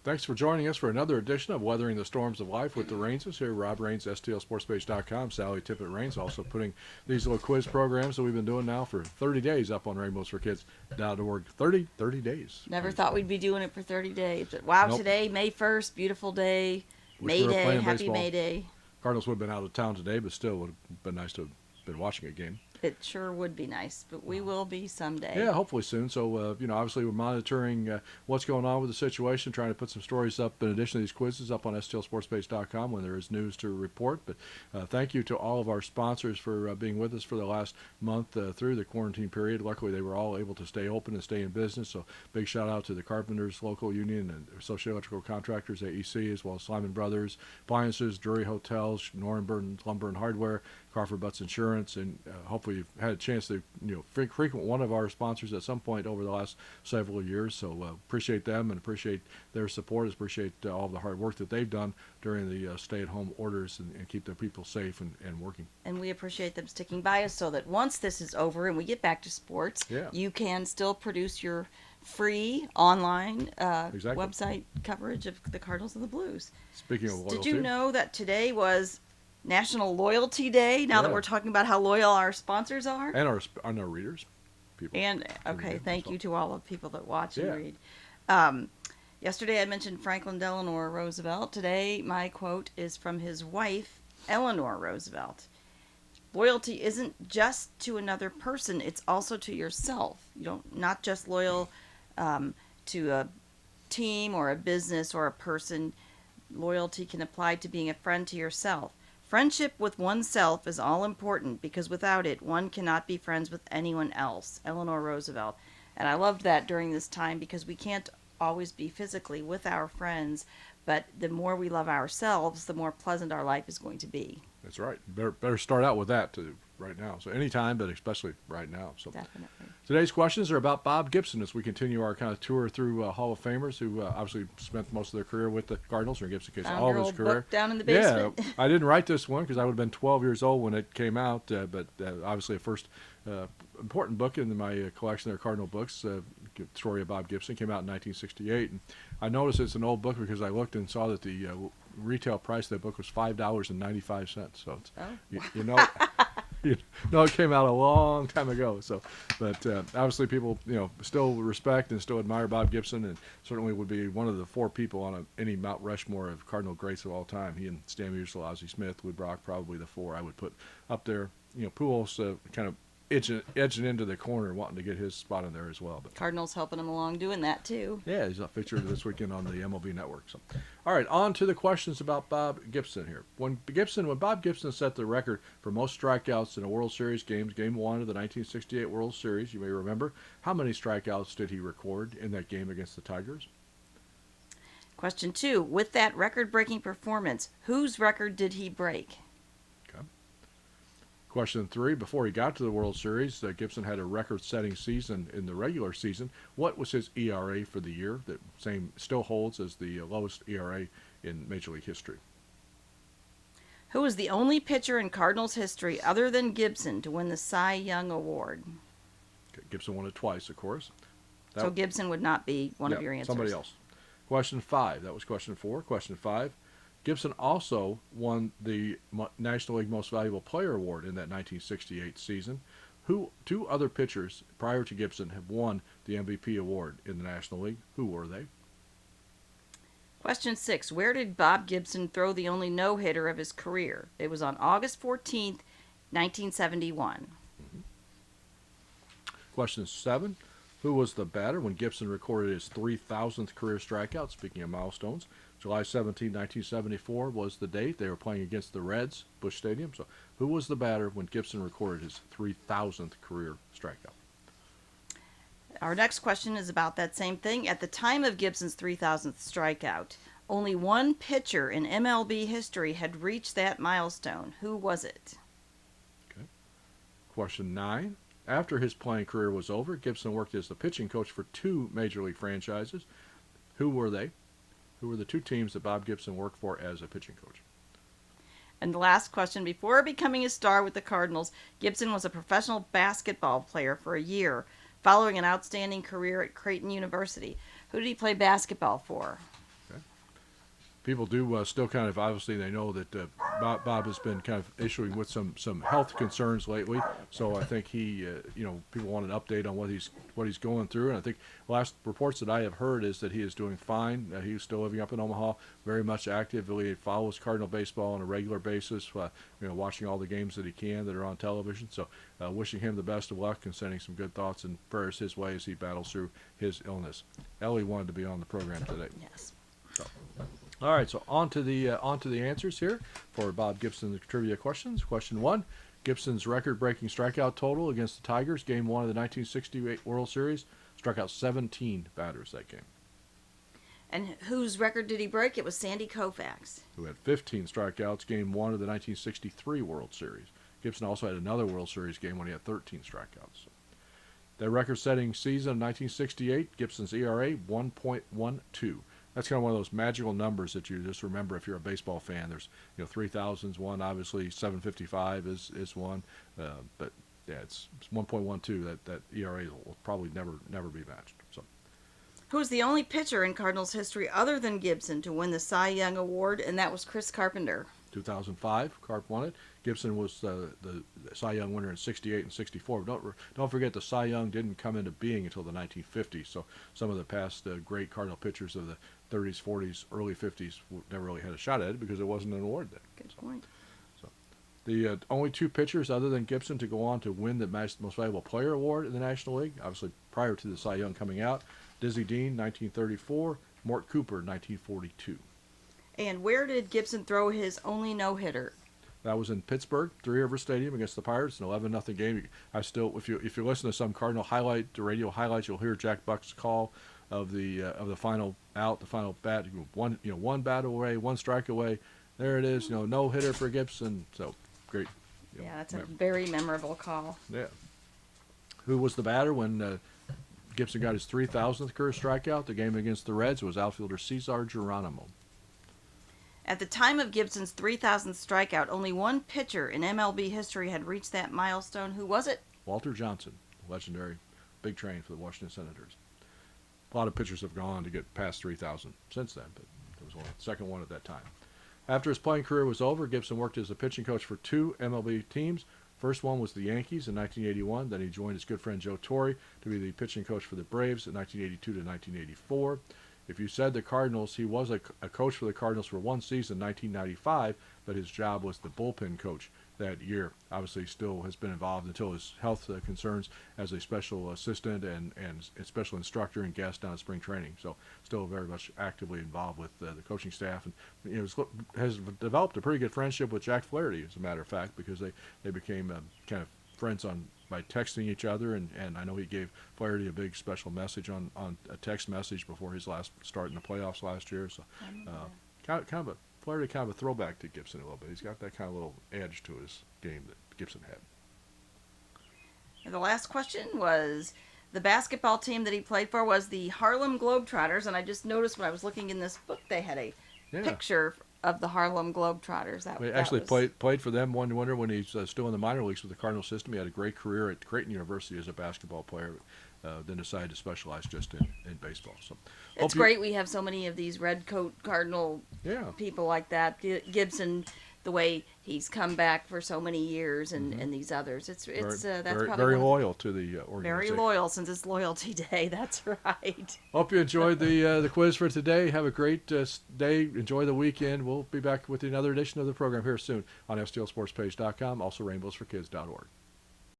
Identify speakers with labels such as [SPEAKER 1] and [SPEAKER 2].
[SPEAKER 1] Thanks for joining us for another edition of Weathering the Storms of Life with the Rainses here. Rob Rains, STLSportsPage.com. Sally Tippett Rains also putting these little quiz programs that we've been doing now for 30 days up on RainbowsForKids.org. 30 days.
[SPEAKER 2] Never thought we'd be doing it for 30 days. But wow,
[SPEAKER 1] Nope.
[SPEAKER 2] Today, May 1st, beautiful day.
[SPEAKER 1] Wish
[SPEAKER 2] May
[SPEAKER 1] we were
[SPEAKER 2] Day,
[SPEAKER 1] playing
[SPEAKER 2] happy
[SPEAKER 1] baseball.
[SPEAKER 2] May Day.
[SPEAKER 1] Cardinals would have been out of town today, but still would have been nice to have been watching a game.
[SPEAKER 2] It sure would be nice, but we will be someday.
[SPEAKER 1] Yeah, hopefully soon. So, obviously we're monitoring what's going on with the situation, trying to put some stories up in addition to these quizzes up on STLSportsPage.com when there is news to report. But thank you to all of our sponsors for being with us for the last month through the quarantine period. Luckily, they were all able to stay open and stay in business. So, big shout out to the Carpenters Local Union and Associated Electrical Contractors, AEC, as well as Simon Brothers, Appliances, Drury Hotels, Norenburn Lumber and Hardware, Crawford Butts Insurance, and hopefully you've had a chance to frequent one of our sponsors at some point over the last several years. So appreciate them and appreciate their support. Appreciate all the hard work that they've done during the stay-at-home orders and keep their people safe and working.
[SPEAKER 2] And we appreciate them sticking by us so that once this is over and we get back to sports, you can still produce your free online website coverage of the Cardinals and the Blues.
[SPEAKER 1] Speaking of loyalty,
[SPEAKER 2] did you know that today was National Loyalty Day, now that we're talking about how loyal our sponsors are?
[SPEAKER 1] And our readers. People.
[SPEAKER 2] And, okay, thank you to all the people that watch and read. Yesterday I mentioned Franklin Delano Roosevelt. Today my quote is from his wife, Eleanor Roosevelt. Loyalty isn't just to another person, it's also to yourself. You don't, not just loyal to a team or a business or a person. Loyalty can apply to being a friend to yourself. Friendship with oneself is all important because without it, one cannot be friends with anyone else. Eleanor Roosevelt. And I loved that during this time because we can't always be physically with our friends, but the more we love ourselves, the more pleasant our life is going to be.
[SPEAKER 1] That's right. Better start out with that right now. So anytime, but especially right now. So
[SPEAKER 2] definitely.
[SPEAKER 1] Today's questions are about Bob Gibson as we continue our kind of tour through Hall of Famers who obviously spent most of their career with the Cardinals, or in Gibson case, all of his career.
[SPEAKER 2] Book down in the basement.
[SPEAKER 1] Yeah, I didn't write this one because I would have been 12 years old when it came out, but obviously a first important book in my collection of Cardinal books. Story of Bob Gibson came out in 1968, and I noticed it's an old book because I looked and saw that the retail price of that book was $5.95. So it's, you know, it came out a long time ago. So, but obviously people still respect and still admire Bob Gibson, and certainly would be one of the four people on any Mount Rushmore of Cardinal greats of all time. He and Stan Musial, Ozzie Smith, Wood Brock, probably the four I would put up there. Pujols kind of edging into the corner, wanting to get his spot in there as well. But
[SPEAKER 2] Cardinals helping him along doing that too.
[SPEAKER 1] Yeah, he's featured this weekend on the MLB Network. So, all right, on to the questions about Bob Gibson here. When Bob Gibson set the record for most strikeouts in a World Series games, Game 1 of the 1968 World Series, you may remember, how many strikeouts did he record in that game against the Tigers?
[SPEAKER 2] Question 2, with that record-breaking performance, whose record did he break?
[SPEAKER 1] Question 3, before he got to the World Series, Gibson had a record-setting season in the regular season. What was his ERA for the year? That still holds as the lowest ERA in Major League history.
[SPEAKER 2] Who was the only pitcher in Cardinals history other than Gibson to win the Cy Young Award?
[SPEAKER 1] Okay, Gibson won it twice, of course.
[SPEAKER 2] So Gibson would not be one of your answers.
[SPEAKER 1] Somebody else. Question 5, that was question 4. Question 5. Gibson also won the National League Most Valuable Player Award in that 1968 season. Two other pitchers prior to Gibson have won the MVP award in the National League. Who were they?
[SPEAKER 2] Question 6. Where did Bob Gibson throw the only no-hitter of his career? It was on August 14th, 1971.
[SPEAKER 1] Mm-hmm. Question 7. Who was the batter when Gibson recorded his 3,000th career strikeout? Speaking of milestones, July 17, 1974 was the date. They were playing against the Reds, Busch Stadium. So who was the batter when Gibson recorded his 3,000th career strikeout?
[SPEAKER 2] Our next question is about that same thing. At the time of Gibson's 3,000th strikeout, only one pitcher in MLB history had reached that milestone. Who was it?
[SPEAKER 1] Okay. Question 9. After his playing career was over, Gibson worked as the pitching coach for 2 Major League franchises. Who were they? Who were the 2 teams that Bob Gibson worked for as a pitching coach?
[SPEAKER 2] And the last question, before becoming a star with the Cardinals, Gibson was a professional basketball player for a year, following an outstanding career at Creighton University. Who did he play basketball for?
[SPEAKER 1] Okay. people do still kind of, obviously they know that Bob has been kind of issuing with some health concerns lately. So I think he, people want an update on what he's going through. And I think last reports that I have heard is that he is doing fine. He's still living up in Omaha, very much actively follows Cardinal baseball on a regular basis. Watching all the games that he can that are on television. So wishing him the best of luck and sending some good thoughts and prayers his way as he battles through his illness. Ellie wanted to be on the program today.
[SPEAKER 2] Yes.
[SPEAKER 1] So. All right, so on to the answers here for Bob Gibson, the trivia questions. Question 1, Gibson's record-breaking strikeout total against the Tigers, Game 1 of the 1968 World Series, struck out 17 batters that game.
[SPEAKER 2] And whose record did he break? It was Sandy Koufax,
[SPEAKER 1] who had 15 strikeouts, Game 1 of the 1963 World Series. Gibson also had another World Series game when he had 13 strikeouts. So. That record-setting season of 1968, Gibson's ERA 1.12. That's kind of one of those magical numbers that you just remember if you're a baseball fan. There's 3,000's one, obviously 755 is one, but yeah, it's 1.12. That ERA will probably never be matched. So,
[SPEAKER 2] who was the only pitcher in Cardinals history other than Gibson to win the Cy Young Award, and that was Chris Carpenter.
[SPEAKER 1] 2005, Carp won it. Gibson was the Cy Young winner in 68 and 64. Don't forget the Cy Young didn't come into being until the 1950s. So some of the past great Cardinal pitchers of the 30s, 40s, early 50s never really had a shot at it because it wasn't an award then.
[SPEAKER 2] Good point.
[SPEAKER 1] So the only two pitchers other than Gibson to go on to win the Most Valuable Player Award in the National League, obviously prior to the Cy Young coming out, Dizzy Dean, 1934, Mort Cooper, 1942.
[SPEAKER 2] And where did Gibson throw his only no-hitter?
[SPEAKER 1] That was in Pittsburgh, Three Rivers Stadium against the Pirates, an 11-0 game. I still, if you listen to some Cardinal radio highlights, you'll hear Jack Buck's call of the final out, the final bat. One bat away, one strike away. There it is. No hitter for Gibson. So great.
[SPEAKER 2] Yeah, that's a very memorable call.
[SPEAKER 1] Yeah. Who was the batter when Gibson got his 3,000th career strikeout? The game against the Reds was outfielder Cesar Geronimo.
[SPEAKER 2] At the time of Gibson's 3,000th strikeout, only one pitcher in MLB history had reached that milestone. Who was it?
[SPEAKER 1] Walter Johnson, legendary big train for the Washington Senators. A lot of pitchers have gone on to get past 3,000 since then, but there was only the second one at that time. After his playing career was over, Gibson worked as a pitching coach for two MLB teams. First one was the Yankees in 1981. Then he joined his good friend Joe Torre to be the pitching coach for the Braves in 1982 to 1984. If you said the Cardinals, he was a coach for the Cardinals for one season, 1995, but his job was the bullpen coach that year. Obviously, he still has been involved until his health concerns as a special assistant and special instructor and guest down at spring training. So still very much actively involved with the coaching staff, and has developed a pretty good friendship with Jack Flaherty, as a matter of fact, because they became kind of friends by texting each other, and I know he gave Flaherty a big special message on a text message before his last start in the playoffs last year. So Flaherty kind of a throwback to Gibson a little bit. He's got that kind of little edge to his game that Gibson had.
[SPEAKER 2] And the last question was, the basketball team that he played for was the Harlem Globetrotters, and I just noticed when I was looking in this book they had a picture of the Harlem Globetrotters.
[SPEAKER 1] He actually played for them one winter when he's still in the minor leagues with the Cardinal system. He had a great career at Creighton University as a basketball player, then decided to specialize just in baseball. So
[SPEAKER 2] it's great we have so many of these red coat Cardinal people like that. Gibson, the way he's come back for so many years, and these others. That's probably
[SPEAKER 1] very loyal to the organization.
[SPEAKER 2] Very loyal, since it's Loyalty Day. That's right.
[SPEAKER 1] Hope you enjoyed the quiz for today. Have a great day. Enjoy the weekend. We'll be back with another edition of the program here soon on STLSportsPage.com, also rainbowsforkids.org.